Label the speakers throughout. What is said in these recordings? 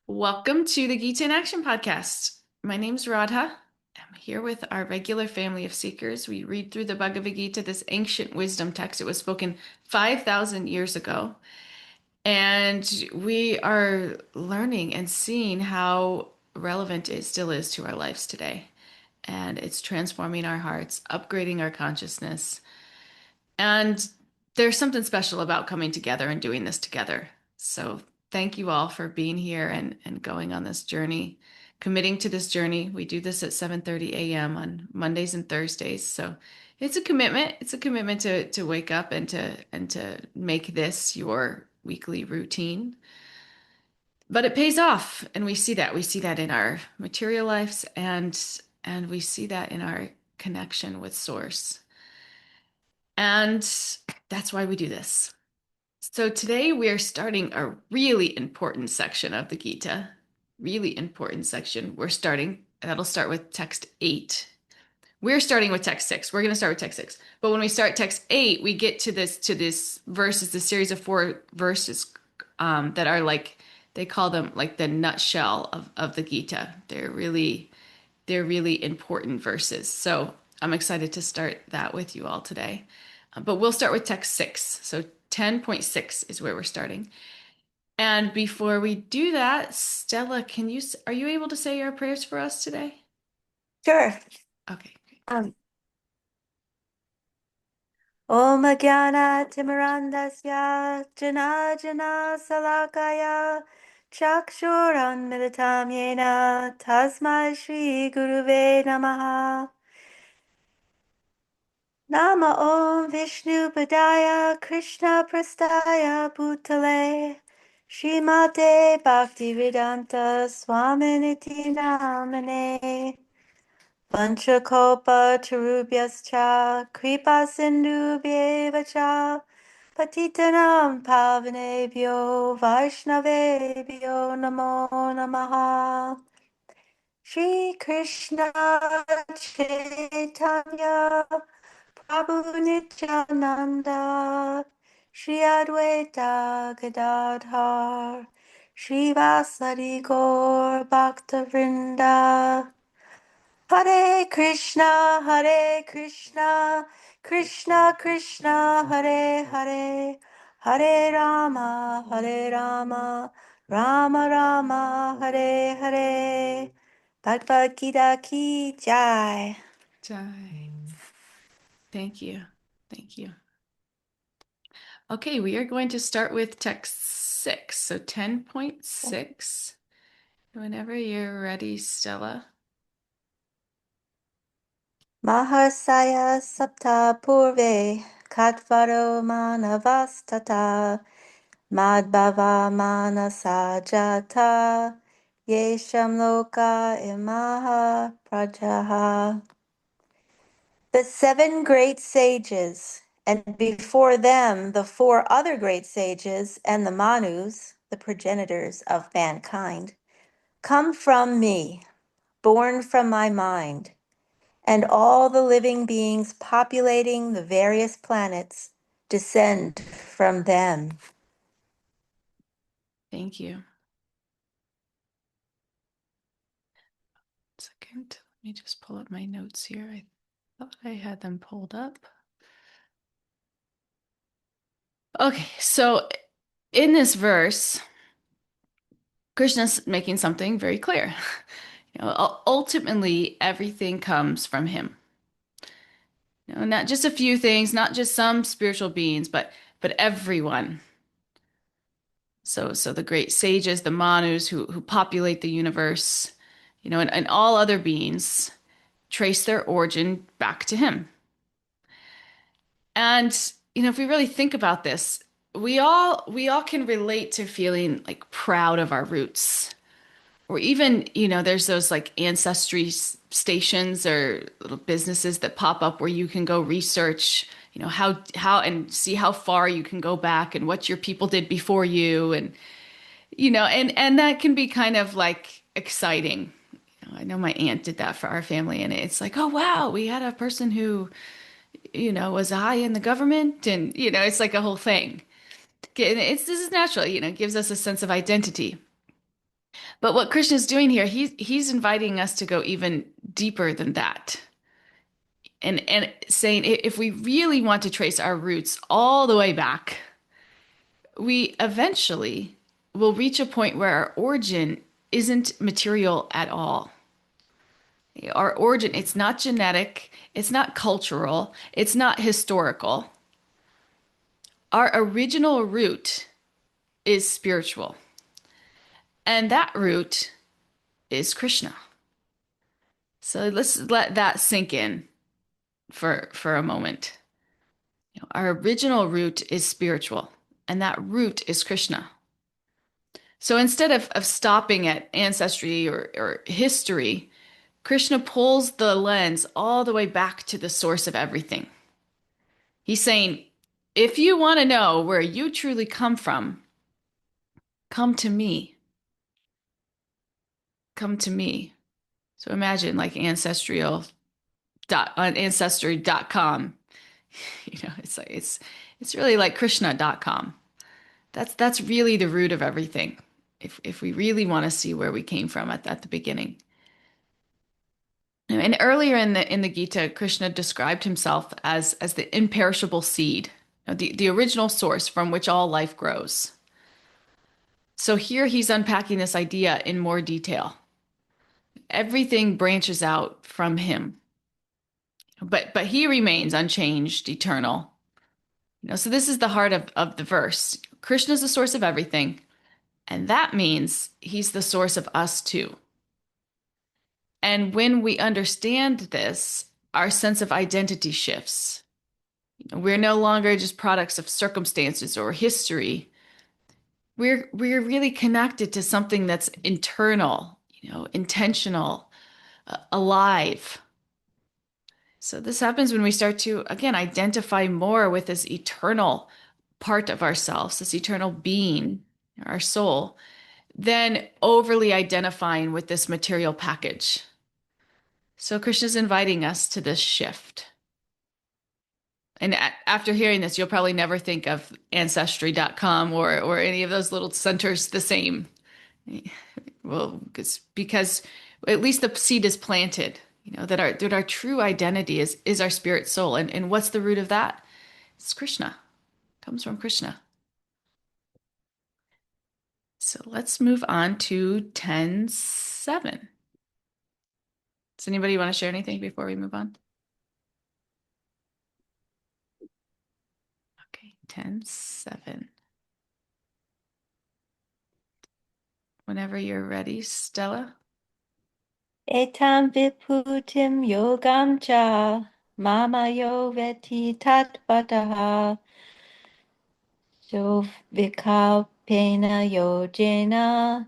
Speaker 1: Welcome to the Gita in Action podcast. My name's Radha. I'm here with our regular family of seekers. We read through the Bhagavad Gita, this ancient wisdom text. It was spoken 5,000 years ago. And we are learning and seeing how relevant it still is to our lives today. And it's transforming our hearts, upgrading our consciousness. And there's something special about coming together and doing this together. So thank you all for being here and going on this journey, committing to this journey. We do this at 7:30 a.m. on Mondays and Thursdays. So it's a commitment. It's a commitment to wake up and to make this your weekly routine. But it pays off, and we see that. We see that in our material lives and we see that in our connection with Source. And that's why we do this. So today we are starting a really important section of the Gita. Really important section. That'll start with text 8. We're starting with text 6. We're going to start with text 6. But when we start text 8, we get to this verses, this series of 4 verses that are like, they call them like the nutshell of the Gita. They're really important verses. So I'm excited to start that with you all today. But we'll start with text 6. So 10.6 is where we're starting. And before we do that, Stella, are you able to say your prayers for us today?
Speaker 2: Sure.
Speaker 1: Okay.
Speaker 2: Um, Om Jnana Timirandasya Jana Jana Salakaya Chakshuran Militam Yena Tasmai Shri Guruve Namaha Nama Om Vishnu Padaya Krishna Prastaya Bhutale Srimate Bhaktivedanta Swaminiti Namane Vanchakopa Tarubhyascha Kripa Sindhubhyeva cha Patitanam Pavanebhyo Vaishnavebhyo Namo Namaha Shri Krishna Chaitanya Prabhu Nityananda Shri Advaita Gadadhar Shri Vasari Gaur Bhaktavrinda Hare Krishna, Krishna Krishna, Hare Hare, Hare Rama, Rama Rama, Hare Hare. Bhagavad Gita ki jai.
Speaker 1: Jai. Thank you. Thank you. Okay, we are going to start with text 6. So 10.6. Whenever you're ready, Stella.
Speaker 2: Mahasaya Sapta Purve Katvaro Manavastata Madhava Manasajata Yesham Loka Imaha Prajaha. The seven great sages, and before them the four other great sages and the Manus, the progenitors of mankind, come from me, born from my mind, and all the living beings populating the various planets descend from them.
Speaker 1: Thank you. Second, let me just pull up my notes here. I thought I had them pulled up. Okay, so in this verse, Krishna's making something very clear. Ultimately, everything comes from him. Not just a few things, not just some spiritual beings, but everyone. So the great sages, the Manus who populate the universe, and all other beings trace their origin back to him. And if we really think about this, we all can relate to feeling like proud of our roots. Or even, there's those like ancestry stations or little businesses that pop up where you can go research, how and see how far you can go back and what your people did before you and that can be kind of like exciting. I know my aunt did that for our family and it's like, oh wow, we had a person who was high in the government and it's like a whole thing. This is natural, it gives us a sense of identity. But what Krishna's doing here, he's inviting us to go even deeper than that. And saying if we really want to trace our roots all the way back, we eventually will reach a point where our origin isn't material at all. Our origin, it's not genetic, it's not cultural, it's not historical. Our original root is spiritual. And that root is Krishna. So let's let that sink in for a moment. Our original root is spiritual, and that root is Krishna. So instead of stopping at ancestry or history, Krishna pulls the lens all the way back to the source of everything. He's saying, if you want to know where you truly come from, come to me. Come to me. So imagine like ancestral dot on ancestry.com. It's like it's really like krishna.com. That's really the root of everything. If we really want to see where we came from at the beginning. And earlier in the Gita, Krishna described himself as the imperishable seed, the original source from which all life grows. So here he's unpacking this idea in more detail. Everything branches out from him, but he remains unchanged, eternal. So this is the heart of the verse. Krishna is the source of everything, and that means he's the source of us too. And when we understand this, our sense of identity shifts. We're no longer just products of circumstances or history. We're really connected to something that's internal, intentional, alive. So this happens when we start to, again, identify more with this eternal part of ourselves, this eternal being, our soul, than overly identifying with this material package. So Krishna's inviting us to this shift. And after hearing this, you'll probably never think of ancestry.com or any of those little centers the same. Well, because at least the seed is planted, that our true identity is our spirit soul. And what's the root of that? It's Krishna. It comes from Krishna. So let's move on to 10:7. Does anybody want to share anything before we move on? Okay, 10:7. Whenever you're ready, Stella.
Speaker 2: Etam vibhutim yogam cha mama yo veti tatvataha so vikalpena yojena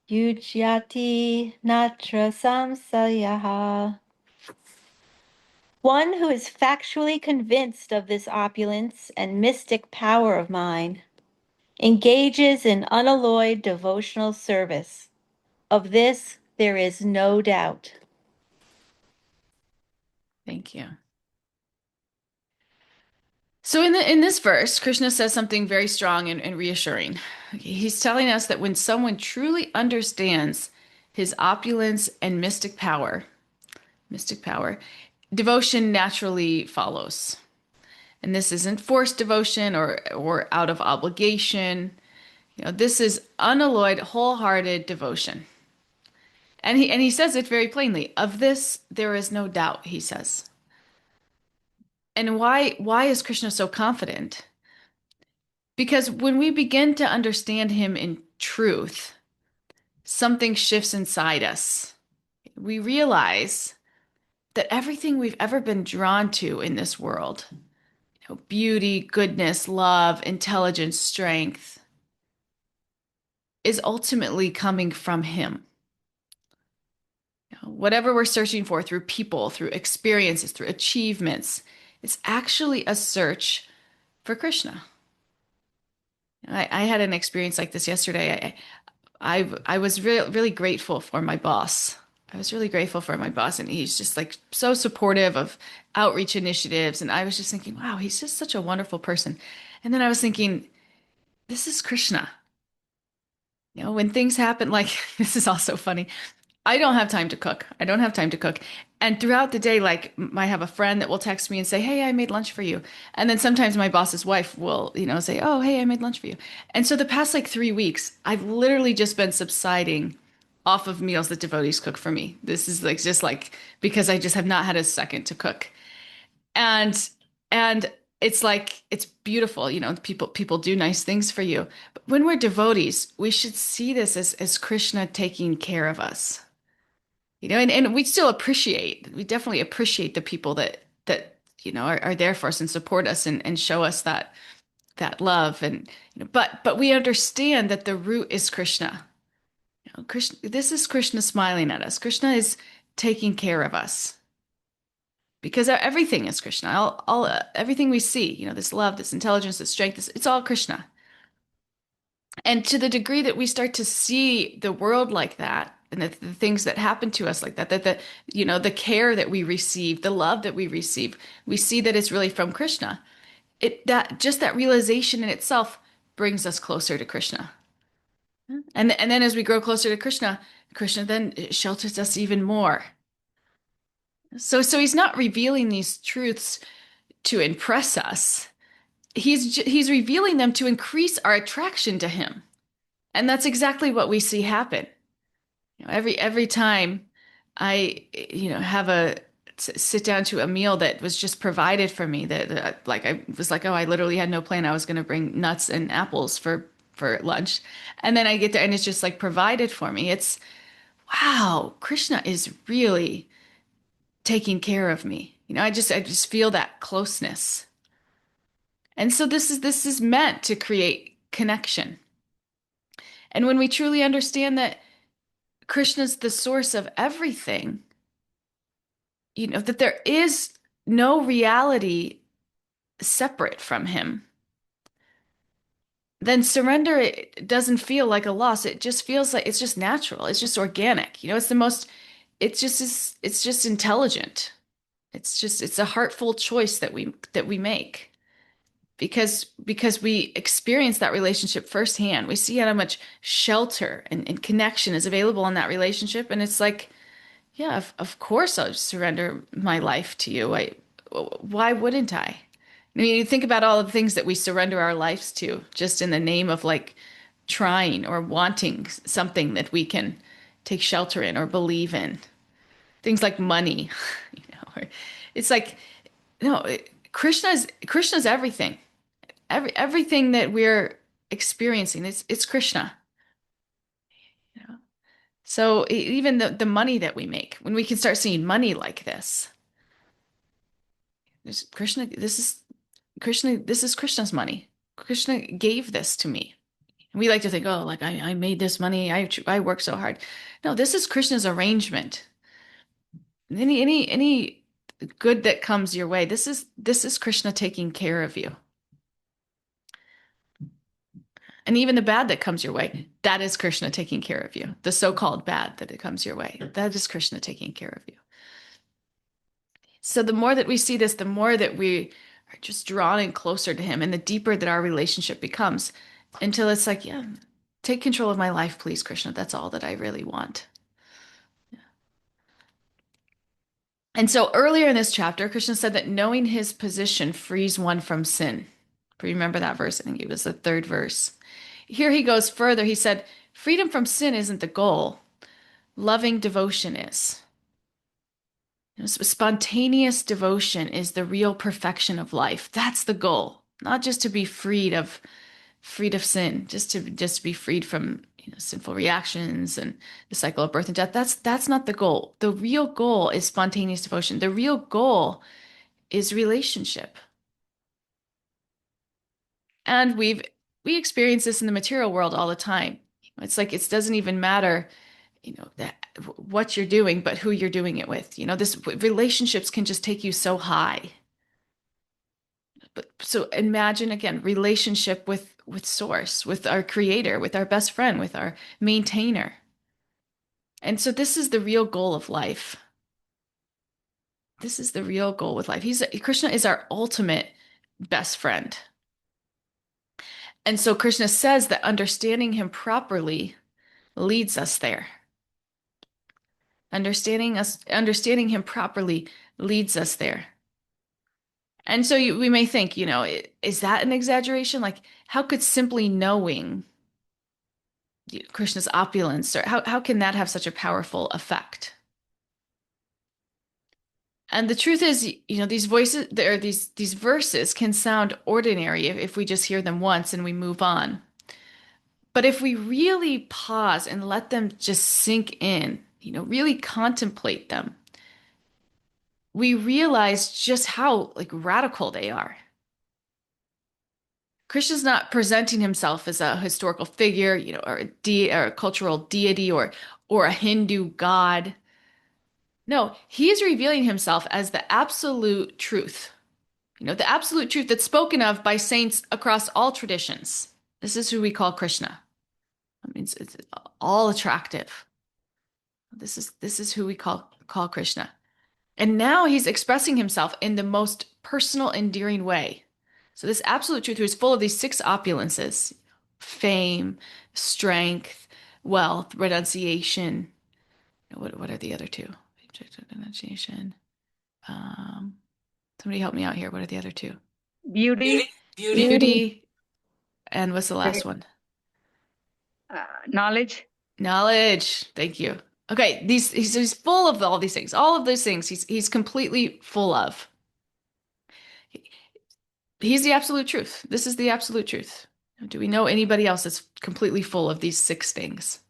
Speaker 2: yujyati natra samsayaha. One who is factually convinced of this opulence and mystic power of mine engages in unalloyed devotional service. Of this, there is no doubt.
Speaker 1: Thank you. So in this verse, Krishna says something very strong and reassuring. Okay, he's telling us that when someone truly understands his opulence and mystic power, devotion naturally follows. And this isn't forced devotion or out of obligation. This is unalloyed, wholehearted devotion. And he says it very plainly. Of this, there is no doubt, he says. And why is Krishna so confident? Because when we begin to understand him in truth, something shifts inside us. We realize that everything we've ever been drawn to in this world, beauty, goodness, love, intelligence, strength, is ultimately coming from him. Whatever we're searching for through people, through experiences, through achievements, it's actually a search for Krishna. I had an experience like this yesterday. I was really grateful for my boss. I was really grateful for my boss, and he's just like so supportive of outreach initiatives. And I was just thinking, wow, he's just such a wonderful person. And then I was thinking, this is Krishna. When things happen, like this is also funny. I don't have time to cook. I don't have time to cook. And throughout the day, like I have a friend that will text me and say, "Hey, I made lunch for you." And then sometimes my boss's wife will, say, "Oh, hey, I made lunch for you." And so the past like 3 weeks, I've literally just been subsiding off of meals that devotees cook for me. This is like just like because I just have not had a second to cook. And and it's like it's beautiful, people do nice things for you. But when we're devotees, we should see this as Krishna taking care of us. And we definitely appreciate the people that are there for us and support us and show us that love. And but we understand that the root is Krishna. Krishna, this is Krishna smiling at us. Krishna is taking care of us because everything is Krishna. All everything we see, this love, this intelligence, this strength, it's all Krishna. And to the degree that we start to see the world like that, and the things that happen to us like that, the care that we receive, the love that we receive, we see that it's really from Krishna. That realization in itself brings us closer to Krishna. And then as we grow closer to Krishna, Krishna then shelters us even more. So he's not revealing these truths to impress us. He's revealing them to increase our attraction to him. And that's exactly what we see happen. Every time I, have a sit down to a meal that was just provided for me, that like I was like, oh, I literally had no plan. I was going to bring nuts and apples for lunch, and then I get there and it's just like provided for me. It's wow, Krishna is really taking care of me. I just feel that closeness, and so this is meant to create connection. And when we truly understand that Krishna's the source of everything, that there is no reality separate from him, then surrender it doesn't feel like a loss. It just feels like it's just natural. It's just organic. It's just intelligent. It's a heartful choice that we make because we experience that relationship firsthand. We see how much shelter and connection is available in that relationship. And it's like, yeah, of course I'll surrender my life to you. Why wouldn't I? I mean, you think about all the things that we surrender our lives to just in the name of like trying or wanting something that we can take shelter in or believe in. Things like money, it's like, no, Krishna's everything. Everything that we're experiencing, it's Krishna. So even the money that we make, when we can start seeing money like this, Krishna, this is Krishna's money. Krishna gave this to me. And we like to think, oh, like I made this money. I worked so hard. No, this is Krishna's arrangement. Any good that comes your way, this is Krishna taking care of you. And even the bad that comes your way, that is Krishna taking care of you. The so-called bad that it comes your way, that is Krishna taking care of you. So the more that we see this, the more that we are just drawn in closer to him and the deeper that our relationship becomes until it's like, yeah, take control of my life, please, Krishna. That's all that I really want. And so earlier in this chapter, Krishna said that knowing his position frees one from sin. Remember that verse? I think it was the third verse. Here he goes further. He said, freedom from sin isn't the goal. Loving devotion is. Spontaneous devotion is the real perfection of life. That's the goal. Not just to be freed of sin, just to be freed from sinful reactions and the cycle of birth and death. That's not the goal. The real goal is spontaneous devotion. The real goal is relationship. And we experience this in the material world all the time. It's like it doesn't even matter, that what you're doing, but who you're doing it with. This relationships can just take you so high. But so imagine again, relationship with source, with our creator, with our best friend, with our maintainer. And so this is the real goal of life. This is the real goal with life. Krishna is our ultimate best friend. And so Krishna says that understanding him properly leads us there. Understanding him properly leads us there. And so we may think, is that an exaggeration? Like, how could simply knowing Krishna's opulence, or how can that have such a powerful effect? And the truth is, these voices, these verses can sound ordinary if we just hear them once and we move on. But if we really pause and let them just sink in, really contemplate them, we realize just how like radical they are. Krishna's not presenting himself as a historical figure, or a cultural deity, or a Hindu god. No, he is revealing himself as the absolute truth. The absolute truth that's spoken of by saints across all traditions. This is who we call Krishna. I mean, it's all attractive. This is who we call Krishna. And now he's expressing himself in the most personal, endearing way. So this absolute truth is full of these six opulences: fame, strength, wealth, renunciation. What are the other two? Renunciation. Um, Somebody help me out here. What are the other two?
Speaker 3: Beauty,
Speaker 1: Beauty. And what's the last one?
Speaker 3: knowledge.
Speaker 1: Knowledge. Thank you. Okay, he's full of all these things. All of those things he's completely full of. He's the absolute truth. This is the absolute truth. Do we know anybody else that's completely full of these six things?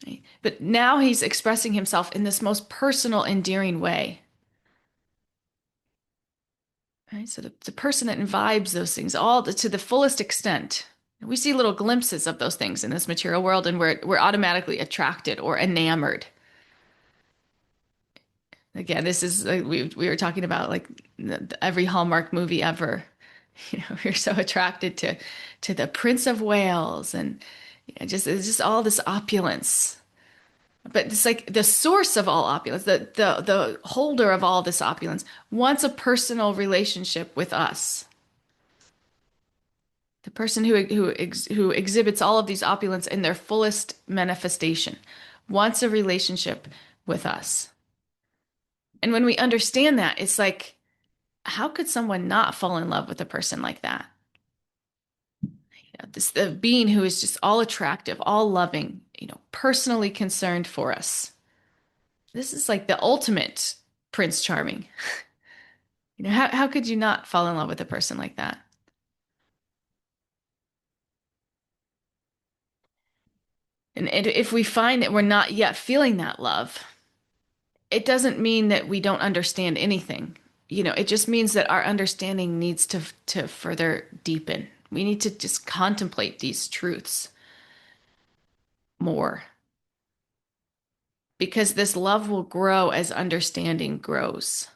Speaker 1: Right? But now he's expressing himself in this most personal, endearing way. Right? So the person that imbibes those things all to the fullest extent. We see little glimpses of those things in this material world, and we're automatically attracted or enamored. Again, this is like we were talking about, like every Hallmark movie ever. We're so attracted to the Prince of Wales, and it's just all this opulence. But it's like the source of all opulence, the holder of all this opulence wants a personal relationship with us. The person who exhibits all of these opulence in their fullest manifestation wants a relationship with us. And when we understand that, it's like, how could someone not fall in love with a person like that? The being who is just all attractive, all loving, personally concerned for us. This is like the ultimate Prince Charming. How could you not fall in love with a person like that? And if we find that we're not yet feeling that love, it doesn't mean that we don't understand anything. It just means that our understanding needs to further deepen. We need to just contemplate these truths more. Because this love will grow as understanding grows.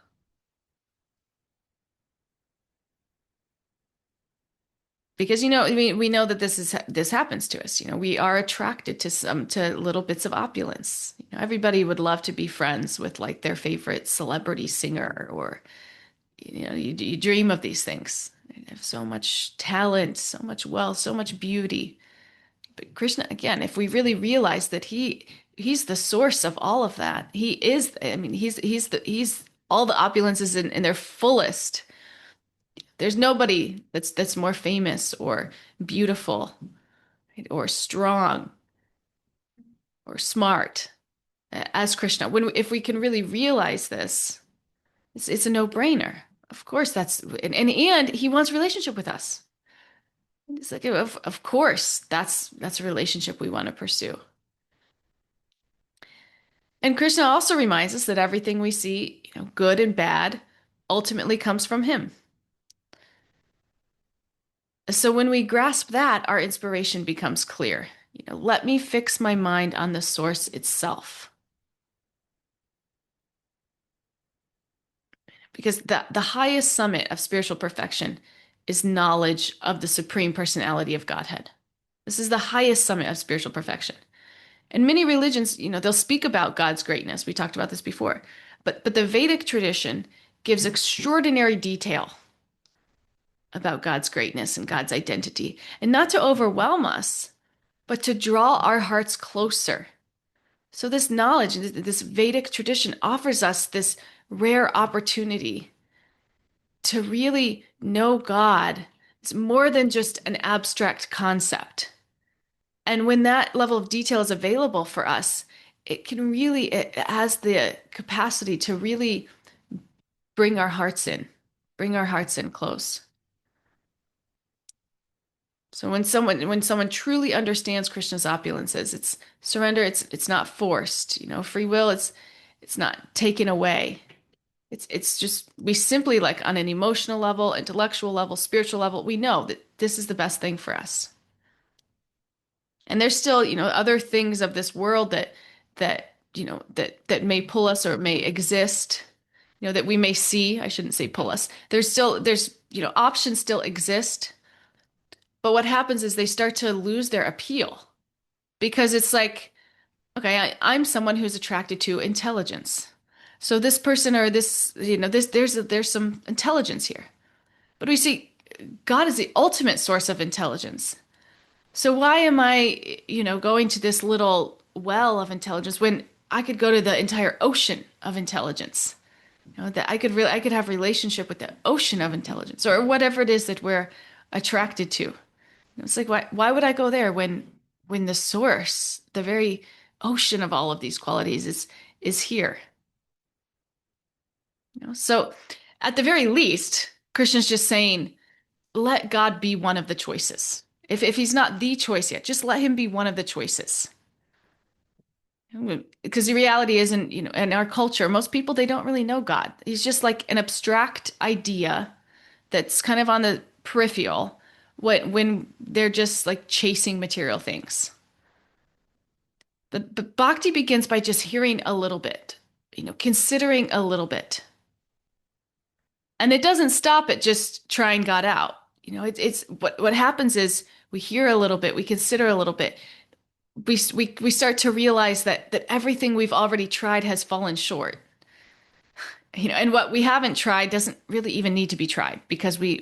Speaker 1: Because we know that this happens to us. We are attracted to little bits of opulence. Everybody would love to be friends with like their favorite celebrity singer, or you dream of these things. They have so much talent, so much wealth, so much beauty. But Krishna, again, if we really realize that he's the source of all of that, he is. I mean, he's all the opulences in their fullest. There's nobody that's more famous or beautiful, right, or strong or smart as Krishna. If we can really realize this, it's a no-brainer. Of course, and he wants a relationship with us. It's like, of course, that's a relationship we want to pursue. And Krishna also reminds us that everything we see, good and bad, ultimately comes from him. So when we grasp that, our inspiration becomes clear. Let me fix my mind on the source itself. Because the highest summit of spiritual perfection is knowledge of the Supreme Personality of Godhead. This is the highest summit of spiritual perfection. And many religions, they'll speak about God's greatness. We talked about this before. But the Vedic tradition gives extraordinary detail about God's greatness and God's identity. And not to overwhelm us, but to draw our hearts closer. So this knowledge, this Vedic tradition offers us this rare opportunity to really know God. It's more than just an abstract concept. And when that level of detail is available for us, it has the capacity to really bring our hearts in, bring our hearts in close. So when someone truly understands Krishna's opulences, it's surrender, it's not forced, free will, it's not taken away. It's just we simply like on an emotional level, intellectual level, spiritual level, we know that this is the best thing for us. And there's still, other things of this world that may pull us or may exist, that we may see. I shouldn't say pull us. Options still exist. But what happens is they start to lose their appeal because it's like, okay, I'm someone who's attracted to intelligence. So this person or this, there's some intelligence here. But we see God is the ultimate source of intelligence. So why am I, going to this little well of intelligence when I could go to the entire ocean of intelligence? That I could have relationship with the ocean of intelligence or whatever it is that we're attracted to. It's like why would I go there when the source, the very ocean of all of these qualities is here? So at the very least, Krishna's just saying, let God be one of the choices. If he's not the choice yet, just let him be one of the choices. Because the reality isn't, in our culture, most people they don't really know God. He's just like an abstract idea that's kind of on the peripheral when they're just like chasing material things. But bhakti begins by just hearing a little bit, considering a little bit. And it doesn't stop at just trying God out. It's what happens is we hear a little bit, we consider a little bit. We start to realize that everything we've already tried has fallen short. And what we haven't tried doesn't really even need to be tried because we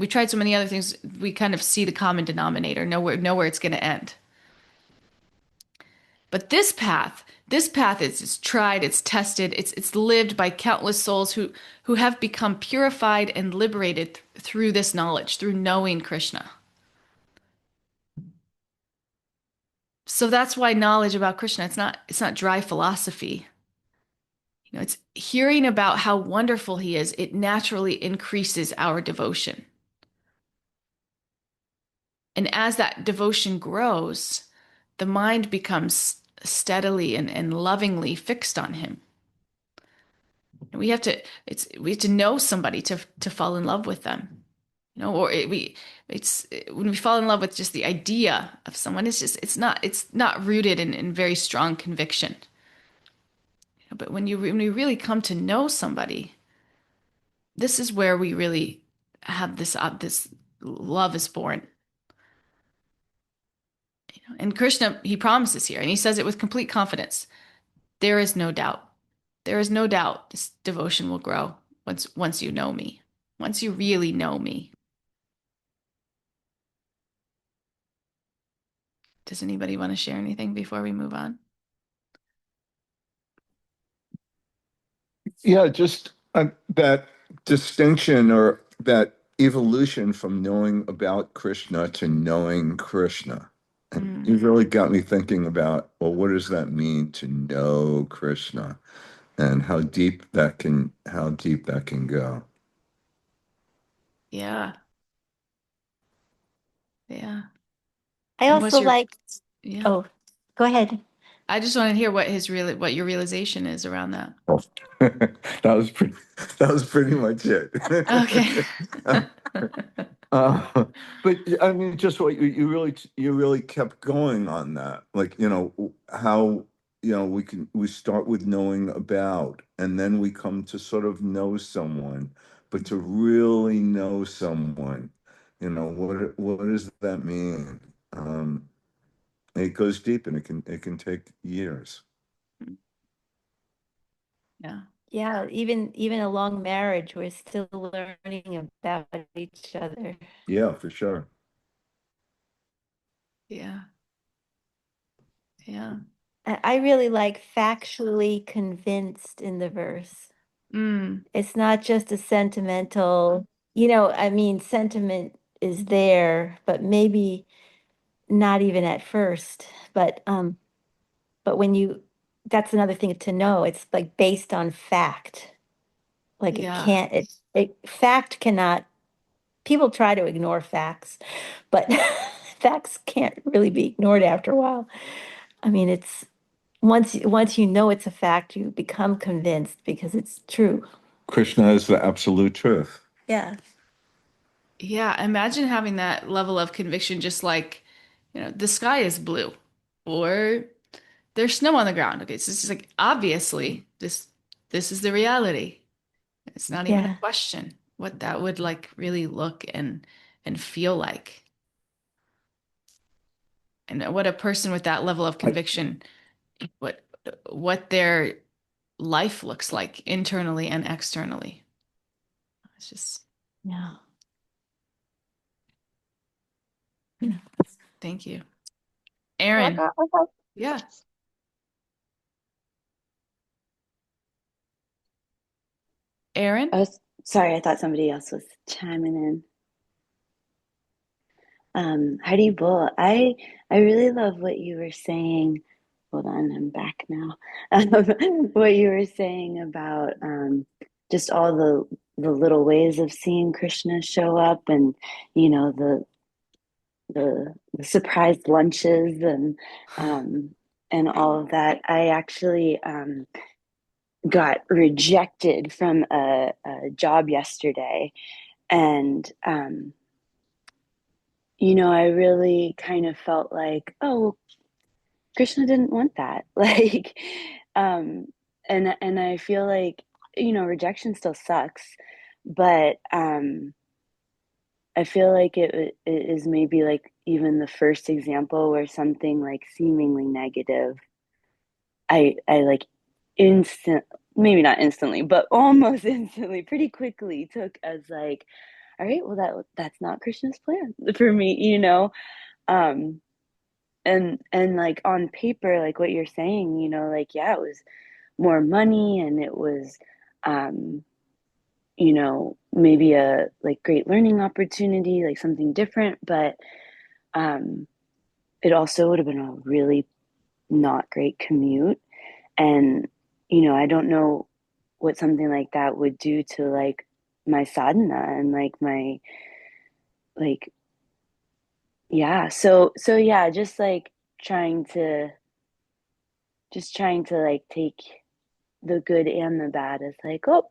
Speaker 1: tried so many other things, we kind of see the common denominator, know where it's going to end. But this path is tried, it's tested, it's lived by countless souls who have become purified and liberated through this knowledge, through knowing Krishna. So that's why knowledge about Krishna, it's not dry philosophy. It's hearing about how wonderful he is. It naturally increases our devotion. And as that devotion grows, the mind becomes steadily and lovingly fixed on him. And we have to know somebody to fall in love with them. Or it's when we fall in love with just the idea of someone, it's not rooted in very strong conviction. But when we really come to know somebody, this is where we really have this love is born. And Krishna, he promises here, and he says it with complete confidence. There is no doubt. There is no doubt this devotion will grow once you know me, once you really know me. Does anybody want to share anything before we move on?
Speaker 3: Yeah, just that distinction or that evolution from knowing about Krishna to knowing Krishna. And you really got me thinking about, well, what does that mean to know Krishna and how deep that can go.
Speaker 1: Yeah, yeah.
Speaker 2: I
Speaker 1: And what's
Speaker 2: also
Speaker 1: your
Speaker 2: like,
Speaker 1: yeah?
Speaker 2: oh, go ahead.
Speaker 1: I just want to hear what your realization is around that.
Speaker 3: Oh, that was pretty much it.
Speaker 1: Okay.
Speaker 3: Uh, but I mean, just what you really kept going on that, like how we start with knowing about, and then we come to sort of know someone, but to really know someone, what does that mean? It goes deep, and it can take years.
Speaker 1: Yeah.
Speaker 2: Yeah, even a long marriage, we're still learning about each other.
Speaker 3: Yeah, for sure.
Speaker 1: Yeah. Yeah.
Speaker 2: I really like factually convinced in the verse.
Speaker 1: Mm,
Speaker 2: It's not just a sentimental, I mean, sentiment is there, but maybe not even at first. But when you, that's another thing to know. It's like based on fact. Like it
Speaker 1: yeah.
Speaker 2: can't, fact cannot, people try to ignore facts, but facts can't really be ignored after a while. I mean, it's once you know it's a fact, you become convinced because it's true.
Speaker 3: Krishna is the absolute truth.
Speaker 2: Yeah.
Speaker 1: Yeah. Imagine having that level of conviction, just like, the sky is blue or there's snow on the ground. Okay. So it's just like, obviously, this is the reality. It's not even a
Speaker 2: Yeah.
Speaker 1: question what that would like really look and feel like. And what a person with that level of
Speaker 3: I,
Speaker 1: conviction, what what their life looks like internally and externally. It's just,
Speaker 2: Yeah.
Speaker 1: thank you.
Speaker 4: So
Speaker 1: Aaron. Yeah. Aaron?
Speaker 4: sorry, I thought somebody else was chiming in. Heidi Bull, I really love what you were saying. Hold on, I'm back now. What you were saying about just all the little ways of seeing Krishna show up, and you know the surprise lunches and all of that. I actually got rejected from a job yesterday, and I really kind of felt like, oh, well, Krishna didn't want that. Like, um, and I feel like, rejection still sucks, but I feel like it is maybe like even the first example where something like seemingly negative, I like instant, maybe not instantly, but almost instantly, pretty quickly took as like, all right, well that's not Krishna's plan for me, um and like on paper, like what you're saying, like yeah, it was more money, and it was um maybe a like great learning opportunity, like something different, but um it also would have been a really not great commute. And I don't know what something like that would do to like my sadhana and like my like yeah, so yeah, trying to trying to like take the good and the bad as like, oh,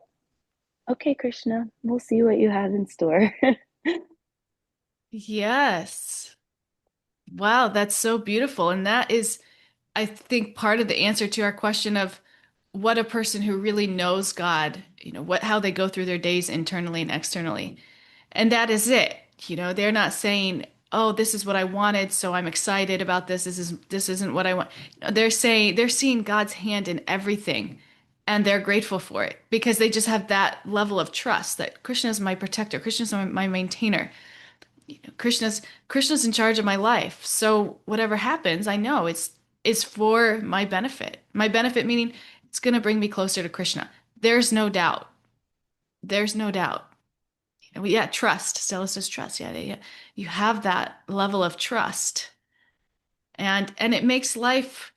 Speaker 4: okay, Krishna, we'll see what you have in store.
Speaker 1: Yes. Wow, that's so beautiful. And that is, I think, part of the answer to our question of what a person who really knows God, how they go through their days internally and externally. And that is it. They're not saying, "Oh, this is what I wanted, so I'm excited about this. This isn't what I want." They're saying they're seeing God's hand in everything, and they're grateful for it because they just have that level of trust that Krishna is my protector, Krishna is my maintainer. Krishna's in charge of my life. So whatever happens, I know it's for my benefit. My benefit meaning it's going to bring me closer to Krishna. There's no doubt. There's no doubt. Yeah, trust. Stella says trust. Yeah, yeah. You have that level of trust, and it makes life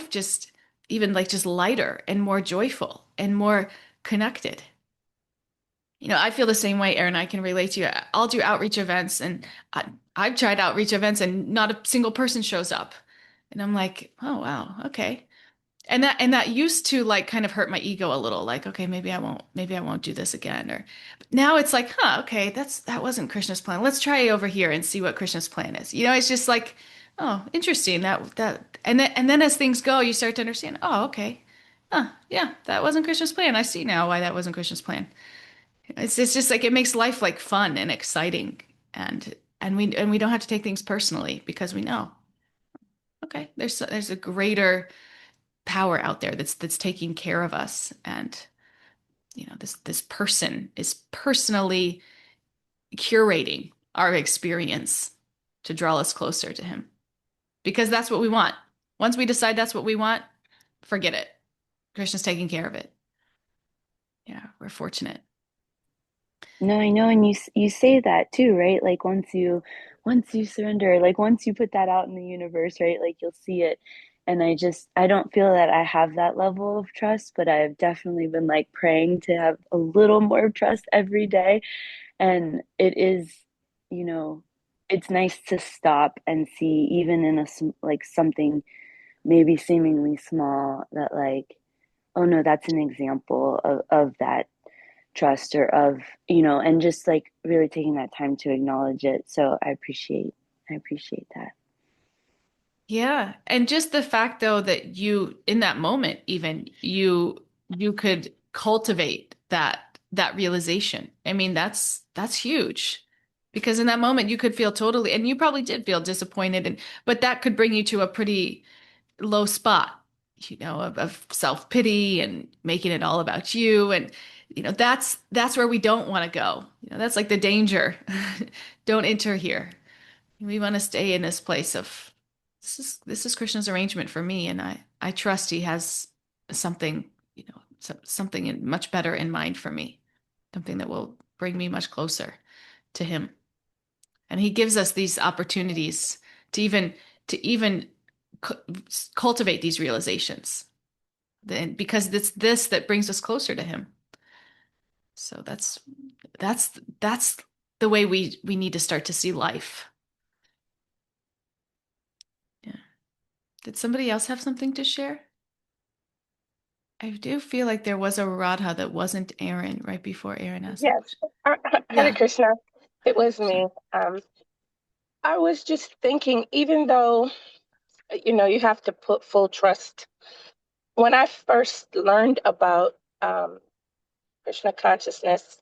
Speaker 1: just even like just lighter and more joyful and more connected. I feel the same way, Aaron. I can relate to you. I'll do outreach events, and I've tried outreach events, and not a single person shows up, and I'm like, oh wow, okay. And that used to like kind of hurt my ego a little, like, okay, maybe I won't do this again. Or but now it's like, okay, that wasn't Krishna's plan. Let's try over here and see what Krishna's plan is. It's just like, oh, interesting. And then as things go, you start to understand, oh, okay. Yeah, that wasn't Krishna's plan. I see now why that wasn't Krishna's plan. It's just like it makes life like fun and exciting, and we don't have to take things personally because we know, okay, there's a greater power out there that's taking care of us, and this person is personally curating our experience to draw us closer to him because that's what we want. Once we decide that's what we want, forget it. Krishna's taking care of it. Yeah, we're fortunate.
Speaker 4: No, I know, and you say that too, right? Like once you surrender, like once you put that out in the universe, right? Like you'll see it. And I don't feel that I have that level of trust, but I've definitely been like praying to have a little more trust every day. And it is, you know, it's nice to stop and see even in like something maybe seemingly small that like, oh no, that's an example of that trust or of, and just like really taking that time to acknowledge it. So I appreciate that.
Speaker 1: Yeah. And just the fact though that you in that moment even you could cultivate that realization. I mean, that's huge. Because in that moment you could feel totally and you probably did feel disappointed and but that could bring you to a pretty low spot, of self-pity and making it all about you. And, that's where we don't want to go. That's like the danger. Don't enter here. We want to stay in this place of this is Krishna's arrangement for me, and I trust he has something, something much better in mind for me, something that will bring me much closer to him. And he gives us these opportunities to even cu- cultivate these realizations. Then because it's this that brings us closer to him. So that's the way we need to start to see life. Yeah. Did somebody else have something to share? I do feel like there was a Radha that wasn't Aaron right before Aaron asked the
Speaker 5: Yes,
Speaker 1: question.
Speaker 5: Hare
Speaker 1: Yeah.
Speaker 5: Krishna. It was
Speaker 1: Sure.
Speaker 5: me. I was just thinking, even though, you have to put full trust. When I first learned about Krishna consciousness,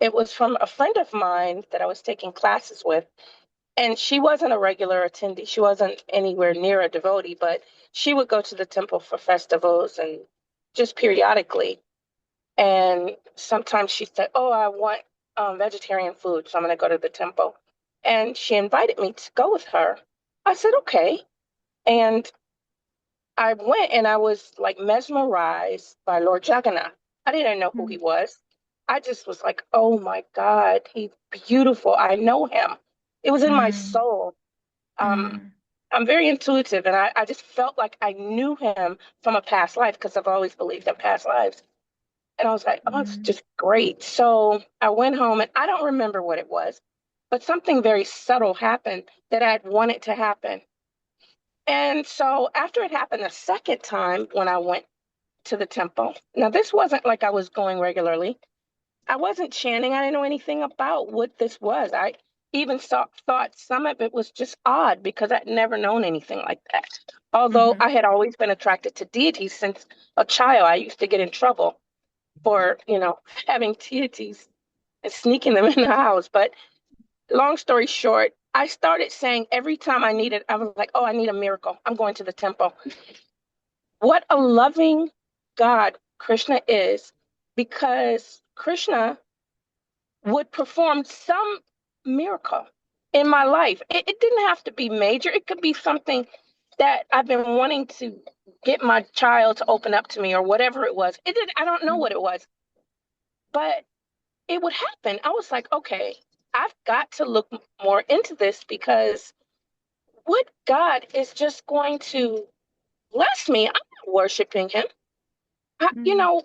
Speaker 5: it was from a friend of mine that I was taking classes with. And she wasn't a regular attendee. She wasn't anywhere near a devotee, but she would go to the temple for festivals and just periodically. And sometimes she said, "Oh, I want vegetarian food, so I'm going to go to the temple." And she invited me to go with her. I said, "Okay." And I went and I was like mesmerized by Lord Jagannath. I didn't know who he
Speaker 1: Mm,
Speaker 5: was. I just was like, "Oh my God, he's beautiful. I know him." It was in my
Speaker 1: mm,
Speaker 5: soul. Um,
Speaker 1: mm,
Speaker 5: I'm very intuitive, and I just felt like I knew him from a past life because I've always believed in past lives. And I was like, oh, it's
Speaker 1: mm,
Speaker 5: just great. So I went home and I don't remember what it was, but something very subtle happened that I'd wanted to happen. And so after it happened a second time when I went to the temple, now this wasn't like I was going regularly. I wasn't chanting. I didn't know anything about what this was. I even thought some of it was just odd because I'd never known anything like that. Although
Speaker 1: mhm,
Speaker 5: I had always been attracted to deities since a child, I used to get in trouble for, having deities and sneaking them in the house. But long story short, I started saying every time I was like, oh, I need a miracle. I'm going to the temple. What a loving God Krishna is, because Krishna would perform some miracle in my life. It didn't have to be major. It could be something that I've been wanting to get my child to open up to me or whatever it was. I don't know what
Speaker 1: mm,
Speaker 5: it was, but it would happen. I was like, okay, I've got to look more into this, because what God is just going to bless me? I'm not worshiping him. I, you
Speaker 1: mm,
Speaker 5: know,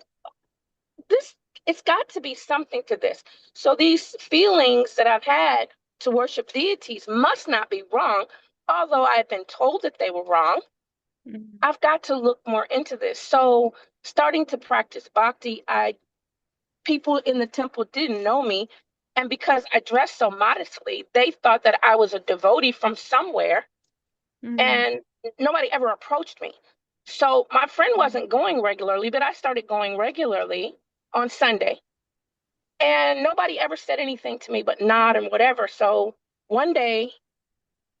Speaker 5: this, it's got to be something to this. So these feelings that I've had to worship deities must not be wrong. Although I've been told that they were wrong,
Speaker 1: mm,
Speaker 5: I've got to look more into this. So starting to practice bhakti, people in the temple didn't know me. And because I dressed so modestly, they thought that I was a devotee from somewhere,
Speaker 1: mm,
Speaker 5: and nobody ever approached me. So my friend wasn't going regularly, but I started going regularly on Sunday. And nobody ever said anything to me but nod and whatever. So one day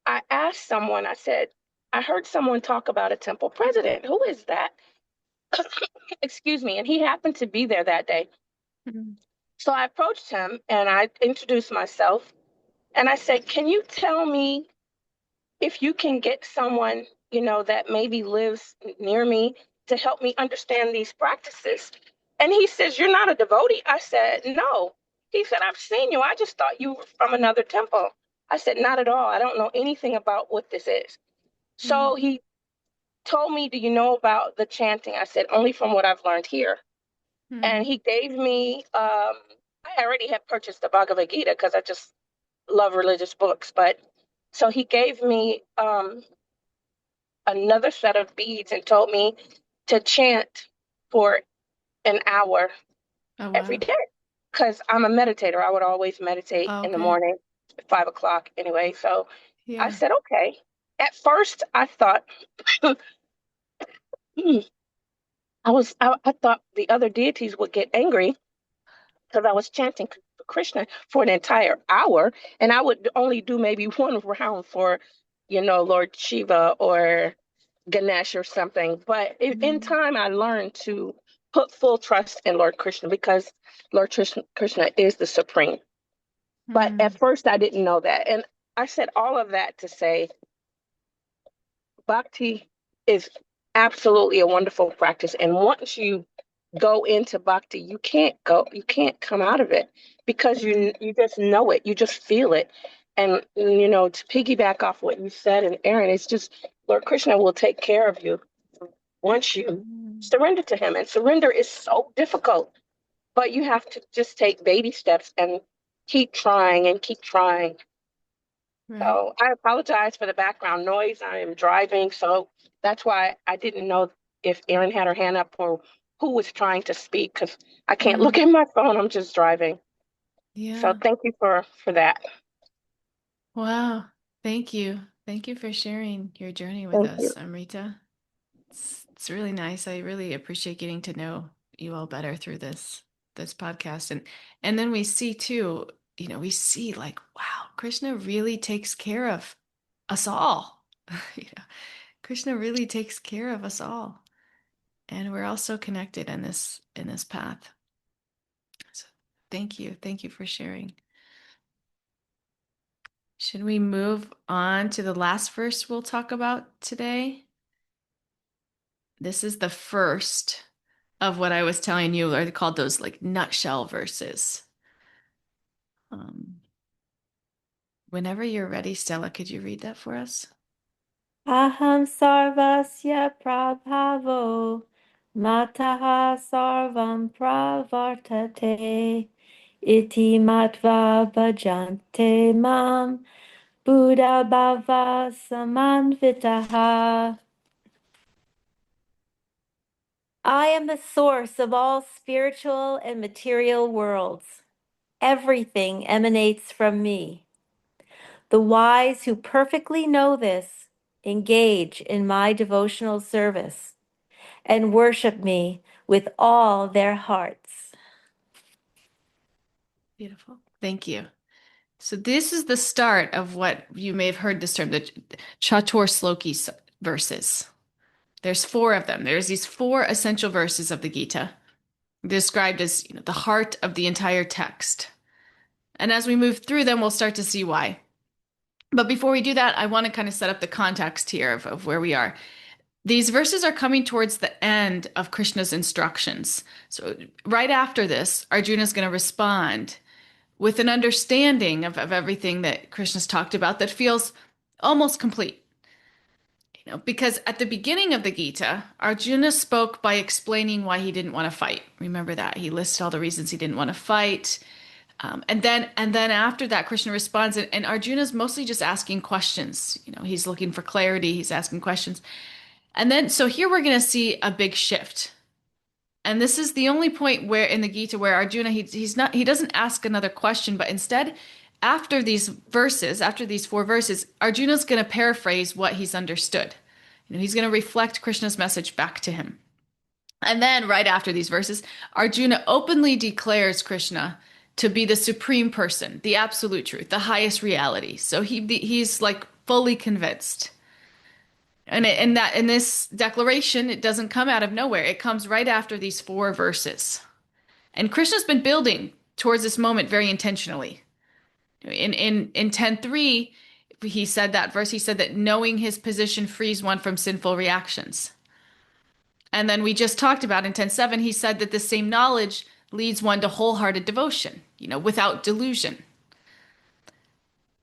Speaker 5: I asked someone, I said, I heard someone talk about a temple president. Who is that? Excuse me. And he happened to be there that day.
Speaker 1: mm,
Speaker 5: So I approached him and I introduced myself. And I said, can you tell me if you can get someone that maybe lives near me to help me understand these practices. And he says, "You're not a devotee." I said, "No." He said, "I've seen you. I just thought you were from another temple." I said, "Not at all. I don't know anything about what this is." So he told me, "Do you know about the chanting?" I said, "Only from what I've learned here." And he gave me, I already had purchased the Bhagavad Gita because I just love religious books. But so he gave me another set of beads and told me to chant for an hour
Speaker 1: Oh,
Speaker 5: every
Speaker 1: wow.
Speaker 5: day because I'm a meditator. I would always meditate
Speaker 1: Oh,
Speaker 5: in the
Speaker 1: okay.
Speaker 5: morning at 5 o'clock anyway. So I
Speaker 1: Yeah.
Speaker 5: said, okay. At first, I thought, hmm, I thought the other deities would get angry because I was chanting Krishna for an entire hour, and I would only do maybe one round for, Lord Shiva or Ganesh or something. But in time, I learned to put full trust in Lord Krishna because Lord Krishna is the supreme. But at first, I didn't know that. And I said all of that to say bhakti is absolutely a wonderful practice. And once you go into bhakti, you can't come out of it because you just know it, you just feel it. And to piggyback off what you said, and Aaron, it's just Lord Krishna will take care of you once you surrender to him. And surrender is so difficult, but you have to just take baby steps and keep trying and keep trying.
Speaker 1: Right.
Speaker 5: So I apologize for the background noise. I am driving, so that's why I didn't know if Erin had her hand up or who was trying to speak because I can't look at my phone. I'm just driving. So
Speaker 1: Yeah.
Speaker 5: thank you for that.
Speaker 1: Wow. Thank you. Thank you for sharing your journey with
Speaker 5: Thank you.
Speaker 1: us, Amrita. It's really nice. I really appreciate getting to know you all better through this podcast. And then we see too, we see like, wow, Krishna really takes care of us all. You know, Krishna really takes care of us all. And we're all so connected in this path. So thank you. Thank you for sharing. Should we move on to the last verse we'll talk about today? This is the first of what I was telling you, are called those like nutshell verses. Um, Whenever you're ready, Stella, could you read that for us?
Speaker 2: Aham sarvasya prabhavo mataha sarvam pravartate iti matva bhajante mam Buddha bhava samanvitaha. I am the source of all spiritual and material worlds. Everything emanates from me. The wise who perfectly know this engage in my devotional service and worship me with all their hearts.
Speaker 1: Beautiful. Thank you. So this is the start of what you may have heard this term, the Chatur Sloki verses. There's four of them. There's these four essential verses of the Gita, described as the heart of the entire text. And as we move through them, we'll start to see why. But before we do that, I want to kind of set up the context here of where we are. These verses are coming towards the end of Krishna's instructions. So right after this, Arjuna is going to respond with an understanding of everything that Krishna's talked about that feels almost complete. Because at the beginning of the Gita, Arjuna spoke by explaining why he didn't want to fight. Remember that he listed all the reasons he didn't want to fight. And then after that, Krishna responds, and Arjuna's mostly just asking questions. He's looking for clarity. He's asking questions. And then, so here we're going to see a big shift. And this is the only point where in the Gita where Arjuna, he doesn't ask another question, but instead, after these verses, after these four verses, Arjuna's going to paraphrase what he's understood. He's going to reflect Krishna's message back to him. And then right after these verses, Arjuna openly declares Krishna to be the supreme person, the absolute truth, the highest reality. So he's like fully convinced. And in this declaration, it doesn't come out of nowhere. It comes right after these four verses. And Krishna's been building towards this moment very intentionally. In 10:3, he said that verse, he said that knowing his position frees one from sinful reactions. And then we just talked about in 10:7, he said that the same knowledge leads one to wholehearted devotion, without delusion.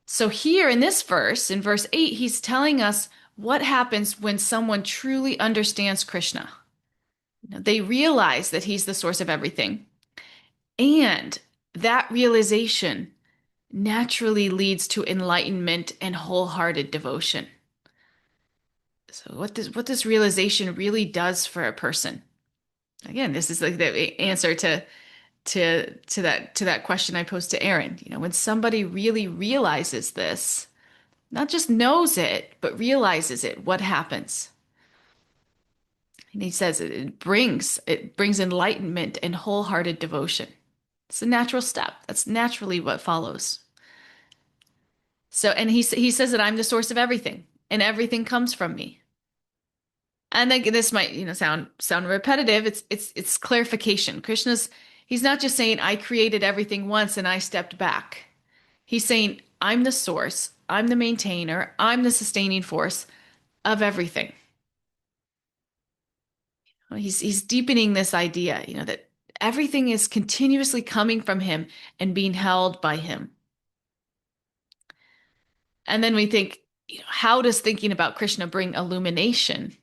Speaker 1: So here in this verse, in verse 8, he's telling us what happens when someone truly understands Krishna. They realize that he's the source of everything. And that realization naturally leads to enlightenment and wholehearted devotion. So what this realization really does for a person. Again, this is like the answer to that question I posed to Aaron. When somebody really realizes this, not just knows it, but realizes it, what happens? And he says it brings enlightenment and wholehearted devotion. It's a natural step. That's naturally what follows. So, and he says that I'm the source of everything, and everything comes from me. And then this might, sound repetitive. It's clarification. He's not just saying I created everything once and I stepped back. He's saying I'm the source, I'm the maintainer, I'm the sustaining force of everything. He's deepening this idea, that everything is continuously coming from him and being held by him. And then we think, how does thinking about Krishna bring illumination?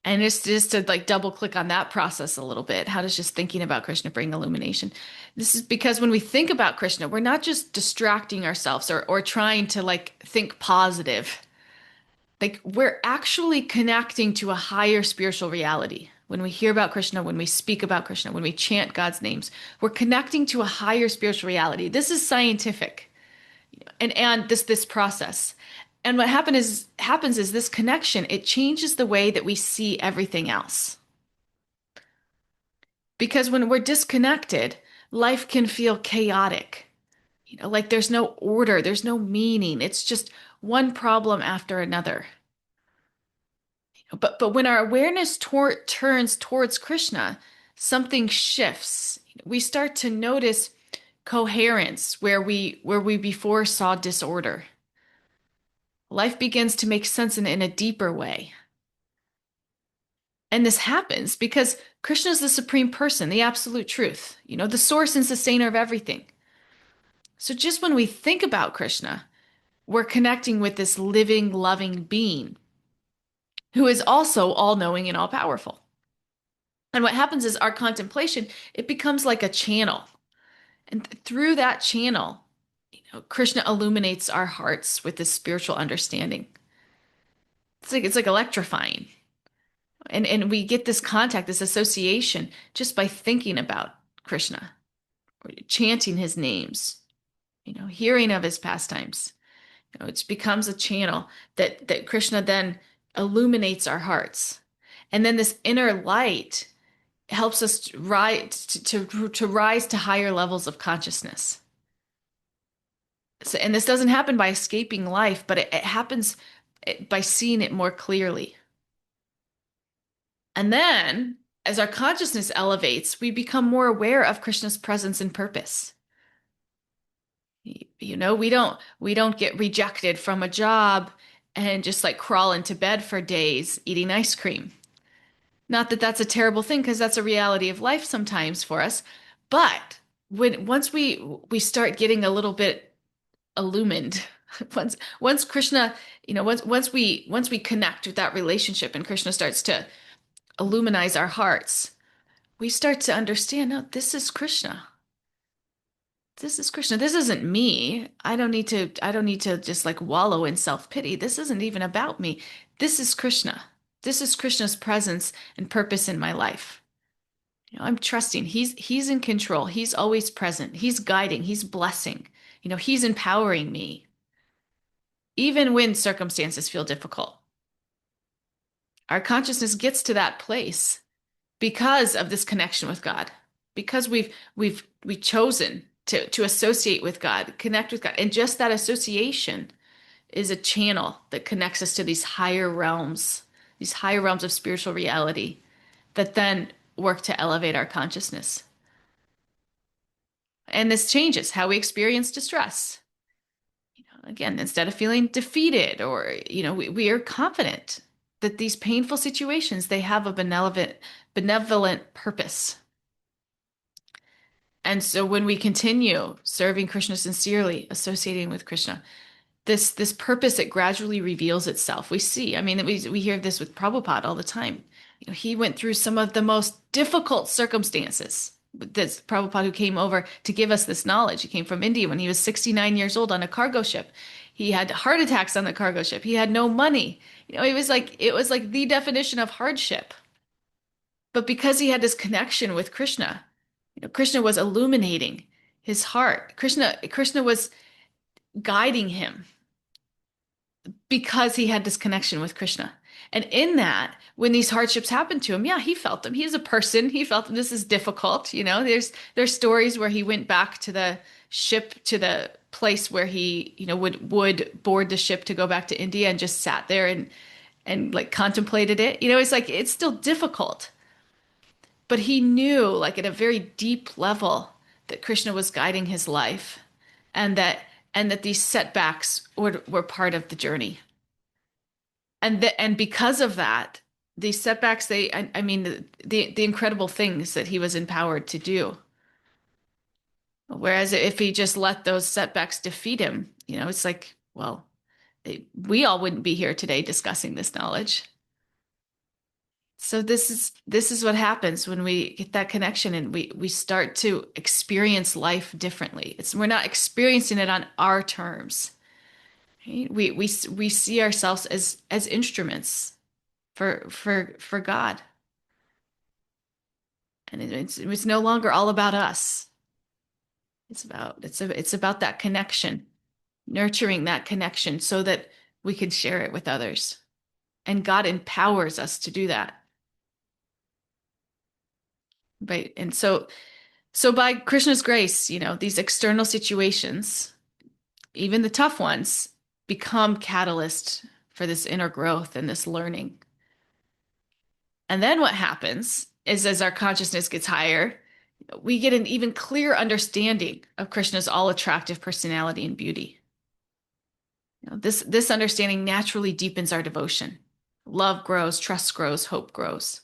Speaker 1: And it's just to like double click on that process a little bit. How does just thinking about Krishna bring illumination? This is because when we think about Krishna, we're not just distracting ourselves or trying to like think positive. Like we're actually connecting to a higher spiritual reality. When we hear about Krishna, when we speak about Krishna, when we chant God's names, we're connecting to a higher spiritual reality. This is scientific. And this process. And what happens is this connection, it changes the way that we see everything else. Because when we're disconnected, life can feel chaotic. Like there's no order, there's no meaning. It's just one problem after another. But when our awareness turns towards Krishna, something shifts. We start to notice coherence where we before saw disorder. Life begins to make sense in a deeper way. And this happens because Krishna is the supreme person, the absolute truth, the source and sustainer of everything. So just when we think about Krishna, we're connecting with this living, loving being who is also all-knowing and all-powerful. And what happens is our contemplation, it becomes like a channel. And through that channel, Krishna illuminates our hearts with this spiritual understanding. It's like electrifying. And we get this contact, this association just by thinking about Krishna, or chanting his names, hearing of his pastimes. It becomes a channel that Krishna then illuminates our hearts. And then this inner light helps us rise to rise to higher levels of consciousness. So, and this doesn't happen by escaping life, but it happens by seeing it more clearly. And then, as our consciousness elevates, we become more aware of Krishna's presence and purpose. We don't get rejected from a job and just like crawl into bed for days eating ice cream. Not that that's a terrible thing, because that's a reality of life sometimes for us. But once we start getting a little bit illumined, once Krishna, once we connect with that relationship and Krishna starts to illuminize our hearts, we start to understand, no, this is Krishna. This is Krishna. This isn't me. I don't need to just like wallow in self-pity. This isn't even about me. This is Krishna. This is Krishna's presence and purpose in my life. I'm trusting. He's in control. He's always present. He's guiding. He's blessing. He's empowering me. Even when circumstances feel difficult. Our consciousness gets to that place because of this connection with God, because we've chosen to associate with God, connect with God. And just that association is a channel that connects us to these higher realms of spiritual reality that then work to elevate our consciousness. And this changes how we experience distress. Again, instead of feeling defeated or, we are confident that these painful situations, they have a benevolent purpose. And so when we continue serving Krishna sincerely, associating with Krishna, this purpose, it gradually reveals itself. We see, I mean, we hear this with Prabhupada all the time. He went through some of the most difficult circumstances. This Prabhupada who came over to give us this knowledge. He came from India when he was 69 years old on a cargo ship. He had heart attacks on the cargo ship. He had no money. It was like the definition of hardship. But because he had this connection with Krishna, Krishna was illuminating his heart. Krishna was guiding him because he had this connection with Krishna. And in that, when these hardships happened to him, yeah, he felt them. He's a person. He felt them. This is difficult. There's stories where he went back to the ship, to the place where he, would board the ship to go back to India, and just sat there and like contemplated it. It's like it's still difficult. But he knew, like at a very deep level, that Krishna was guiding his life, and that these setbacks were part of the journey. And because of that, these setbacks, I mean, the incredible things that he was empowered to do. Whereas if he just let those setbacks defeat him, it's like, well, we all wouldn't be here today discussing this knowledge. So this is what happens when we get that connection, and we start to experience life differently. We're not experiencing it on our terms. Right? We see ourselves as instruments for God. And it's no longer all about us. It's about that connection, nurturing that connection so that we can share it with others. And God empowers us to do that. Right. And so by Krishna's grace, these external situations, even the tough ones, become catalysts for this inner growth and this learning. And then what happens is, as our consciousness gets higher, we get an even clearer understanding of Krishna's all-attractive personality and beauty. This understanding naturally deepens our devotion. Love grows, trust grows, hope grows.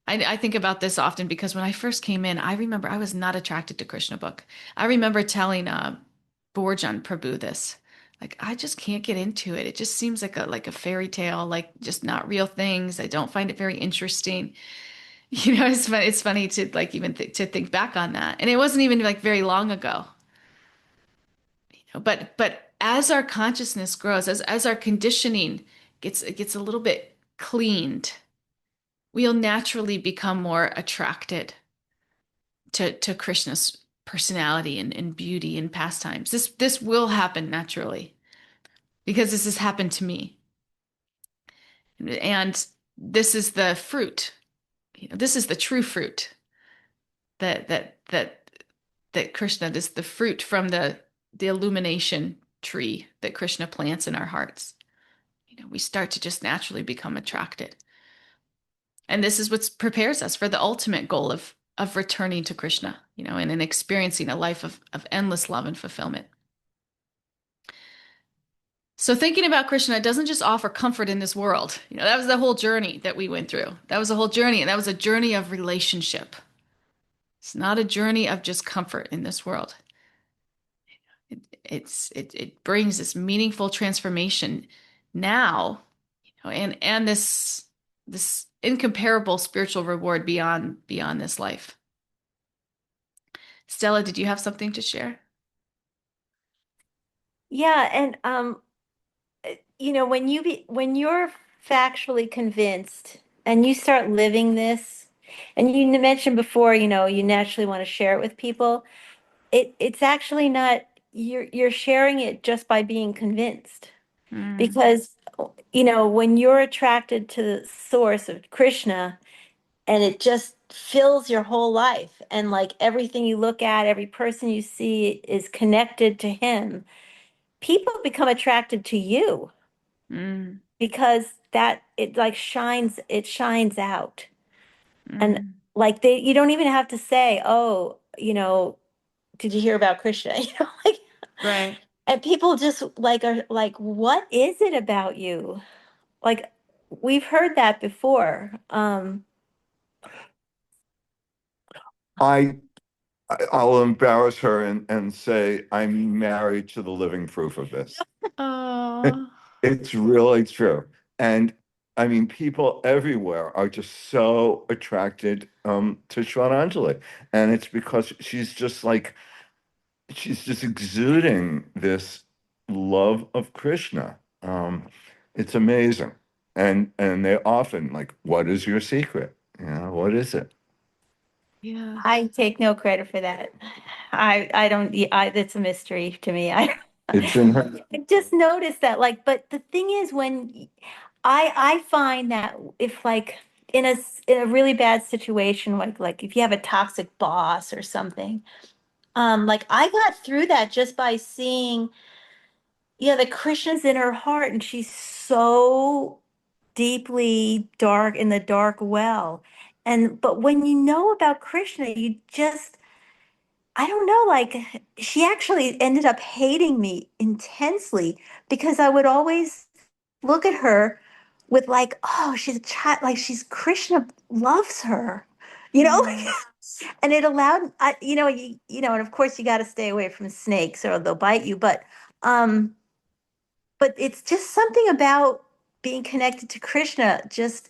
Speaker 1: I think about this often because when I first came in, I remember I was not attracted to Krishna book. I remember telling Borjan Prabhu this. Like, I just can't get into it. It just seems like a fairy tale, like just not real things. I don't find it very interesting. It's funny to like even to think back on that. And it wasn't even like very long ago. But as our consciousness grows, as our conditioning gets a little bit cleaned, we'll naturally become more attracted to Krishna's personality and beauty and pastimes. This will happen naturally because this has happened to me. And this is the fruit. This is the true fruit that Krishna, this is the fruit from the illumination tree that Krishna plants in our hearts. We start to just naturally become attracted. And this is what prepares us for the ultimate goal of returning to Krishna, and experiencing a life of endless love and fulfillment. So thinking about Krishna, it doesn't just offer comfort in this world. That was the whole journey that we went through. That was a whole journey, and that was a journey of relationship. It's not a journey of just comfort in this world. It brings this meaningful transformation now, and this incomparable spiritual reward beyond this life. Stella, did you have something to share?
Speaker 2: Yeah, and when you're factually convinced and you start living this, and you mentioned before, you naturally want to share it with people. It's actually not, you're sharing it just by being convinced. Because when you're attracted to the source of Krishna, and it just fills your whole life, and like everything you look at, every person you see is connected to him, people become attracted to you because that it shines out. And like you don't even have to say, oh, did you hear about Krishna? Like,
Speaker 1: Right.
Speaker 2: And people just like are like, what is it about you? Like we've heard that before.
Speaker 3: I I'll embarrass her and say I'm married to the living proof of this.
Speaker 1: Oh,
Speaker 3: It's really true. And I mean, people everywhere are just so attracted to Shraddhanjali. And it's because she's just exuding this love of Krishna. It's amazing. And they often like, what is your secret? You know, what is it?
Speaker 1: yeah.
Speaker 2: I take no credit for that. I don't. It's a mystery to me.
Speaker 3: It's in her.
Speaker 2: I just noticed that. Like, but the thing is, when I find that if like in a really bad situation, like if you have a toxic boss or something, like I got through that just by seeing, yeah, the Krishna's in her heart, and she's so deeply dark in the dark well. And but when you know about Krishna, you just I don't know, like she actually ended up hating me intensely because I would always look at her with like, oh, she's a child, like she's Krishna loves her, you know?
Speaker 1: Mm,
Speaker 2: And it allowed, and of course you got to stay away from snakes or they'll bite you, um, but it's just something about being connected to Krishna, just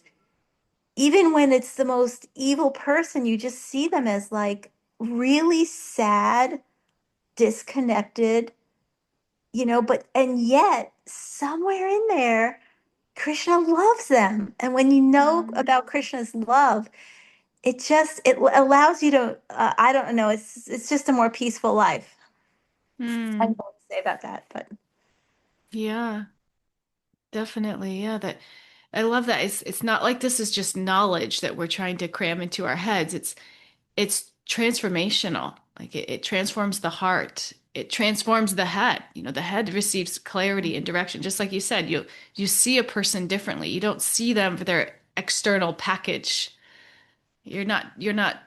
Speaker 2: even when it's the most evil person, you just see them as like really sad, disconnected, but and yet somewhere in there, Krishna loves them. And when you know
Speaker 1: mm,
Speaker 2: about Krishna's love, allows you to, I don't know, it's just a more peaceful life. I don't
Speaker 1: mm.
Speaker 2: know what to say about that, but
Speaker 1: Yeah, definitely. Yeah, that I love that. It's not like this is just knowledge that we're trying to cram into our heads. It's transformational. Like it transforms the heart. It transforms the head. You know, the head receives clarity and direction. Just like you said, you see a person differently. You don't see them for their external package. You're not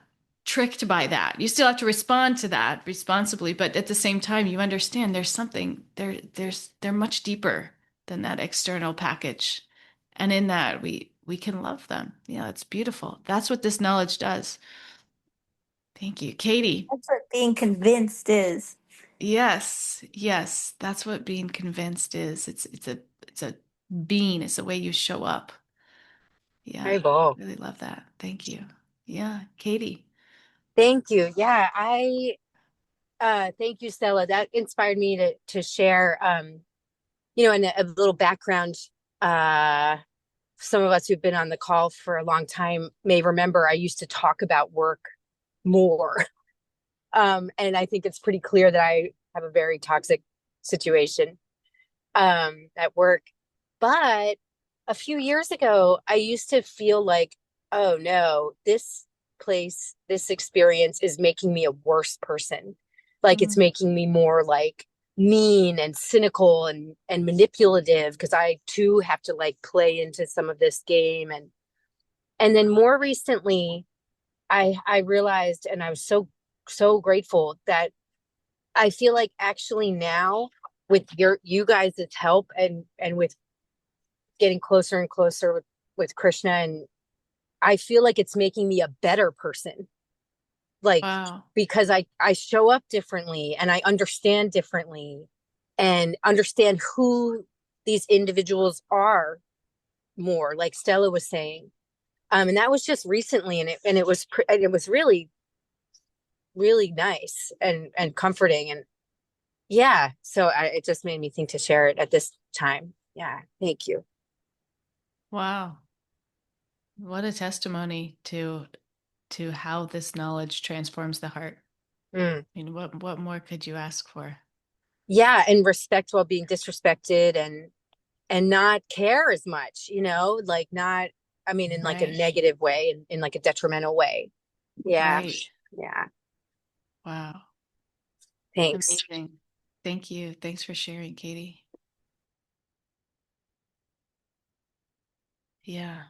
Speaker 1: tricked by that. You still have to respond to that responsibly, but at the same time, you understand there's something they're much deeper than that external package. And in that we can love them. Yeah, it's beautiful. That's what this knowledge does. Thank you. Katie.
Speaker 2: that's what being convinced is.
Speaker 1: Yes, yes, that's what being convinced is. It's a being, it's the way you show up. Yeah,
Speaker 6: Bible.
Speaker 1: really love that. Thank you. Yeah, Katie.
Speaker 6: Thank you. Yeah, I thank you, Stella. That inspired me to share and a little background. Uh some of us who've been on the call for a long time may remember I used to talk about work more. And I think it's pretty clear that I have a very toxic situation at work. But a few years ago, I used to feel like, oh no, this place, this experience is making me a worse person. Like it's
Speaker 1: Mm,
Speaker 6: making me more like mean and cynical and manipulative because I too have to like play into some of this game. And then more recently, I realized, and I was so grateful that I feel like actually now with you guys' help and with getting closer and closer with Krishna, and I feel like it's making me a better person. Like
Speaker 1: wow.
Speaker 6: because I show up differently and I understand differently and understand who these individuals are more, like Stella was saying. And that was just recently, and it was really really nice and comforting, and yeah, so it just made me think to share it at this time. Yeah, thank you.
Speaker 1: Wow. What a testimony to how this knowledge transforms the heart.
Speaker 6: Mm.
Speaker 1: I mean, what more could you ask for?
Speaker 6: Yeah, and respect while being disrespected and not care as much, like not, I mean, in like a
Speaker 1: Right.
Speaker 6: negative way, in like a detrimental way. Yeah.
Speaker 1: Right.
Speaker 6: Yeah.
Speaker 1: Wow.
Speaker 6: Thanks.
Speaker 1: Amazing. Thank you. Thanks for sharing, Katie. Yeah.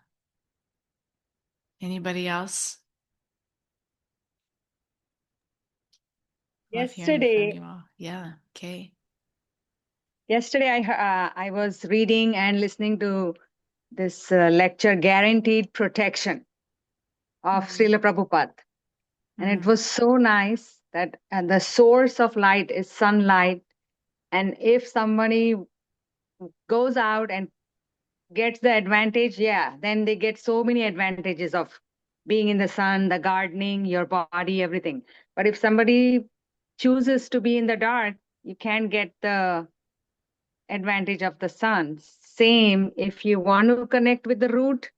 Speaker 1: Anybody else? Love hearing from
Speaker 7: Yesterday,
Speaker 1: you all. Yeah. Okay.
Speaker 7: Yesterday, I was reading and listening to this lecture, Guaranteed Protection of Srila Prabhupada. And it was so nice that the source of light is sunlight. And if somebody goes out and gets the advantage, yeah, then they get so many advantages of being in the sun, the gardening, your body, everything. But if somebody chooses to be in the dark, you can't get the advantage of the sun. Same, if you want to connect with the root,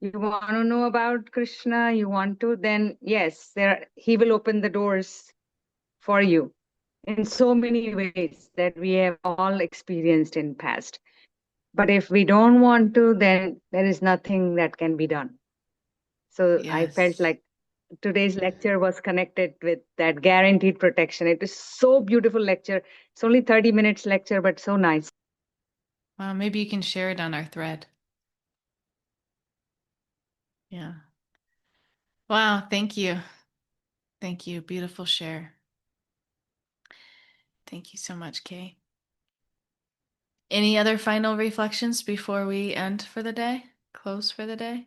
Speaker 7: you want to know about Krishna, you want to, then yes, he will open the doors for you in so many ways that we have all experienced in past. But if we don't want to, then there is nothing that can be done. So I felt like today's lecture was connected with that guaranteed protection. It is so beautiful lecture. It's only 30 minutes lecture, but so nice.
Speaker 1: Well, maybe you can share it on our thread. Yeah. Wow, thank you. Thank you. Beautiful share. Thank you so much, Kay. Any other final reflections before we end for the day? Close for the day?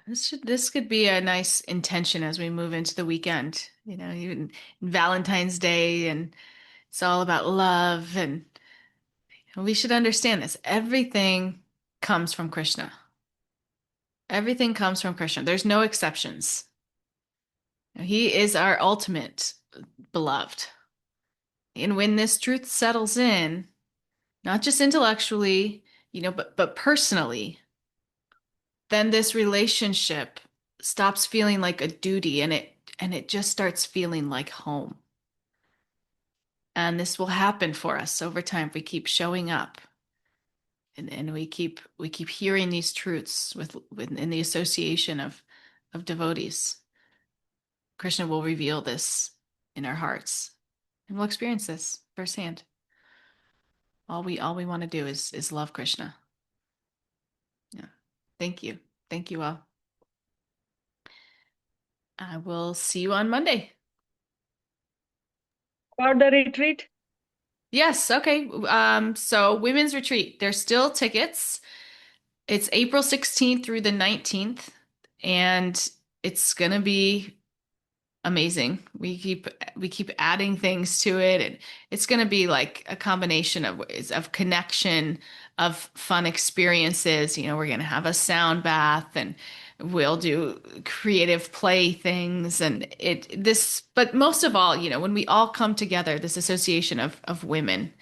Speaker 1: This could be a nice intention as we move into the weekend. You know, even Valentine's Day, and it's all about love, and we should understand this. Everything comes from Krishna. Everything comes from Krishna. There's no exceptions. He is our ultimate beloved. And when this truth settles in, not just intellectually, but personally, then this relationship stops feeling like a duty, and it just starts feeling like home. And this will happen for us over time if we keep showing up, and we keep hearing these truths in the association of devotees. Krishna will reveal this in our hearts, and we'll experience this firsthand. All we want to do is love Krishna. Yeah. Thank you. Thank you all. I will see you on Monday.
Speaker 7: About the retreat?
Speaker 1: Yes, okay. So women's retreat, there's still tickets. It's April 16th through the 19th, and it's gonna be amazing. We keep adding things to it, and it's going to be like a combination of connection, of fun experiences. We're going to have a sound bath, and we'll do creative play things, but most of all, when we all come together, this association of women,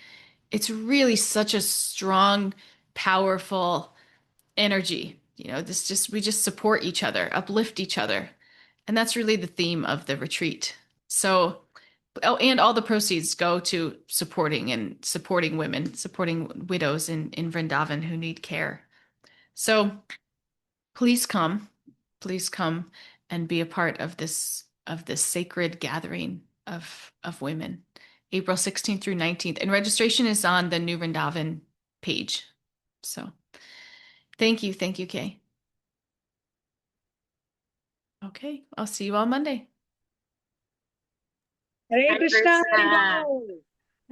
Speaker 1: it's really such a strong, powerful energy. We just support each other, uplift each other. And that's really the theme of the retreat. So, and all the proceeds go to supporting women, supporting widows in Vrindavan who need care. So please come and be a part of this sacred gathering of women, April 16th through 19th. And registration is on the New Vrindavan page. So thank you, Kay. Okay, I'll see you all Monday.
Speaker 7: Hare Krishna.
Speaker 6: Krishna.
Speaker 7: Hare Bol.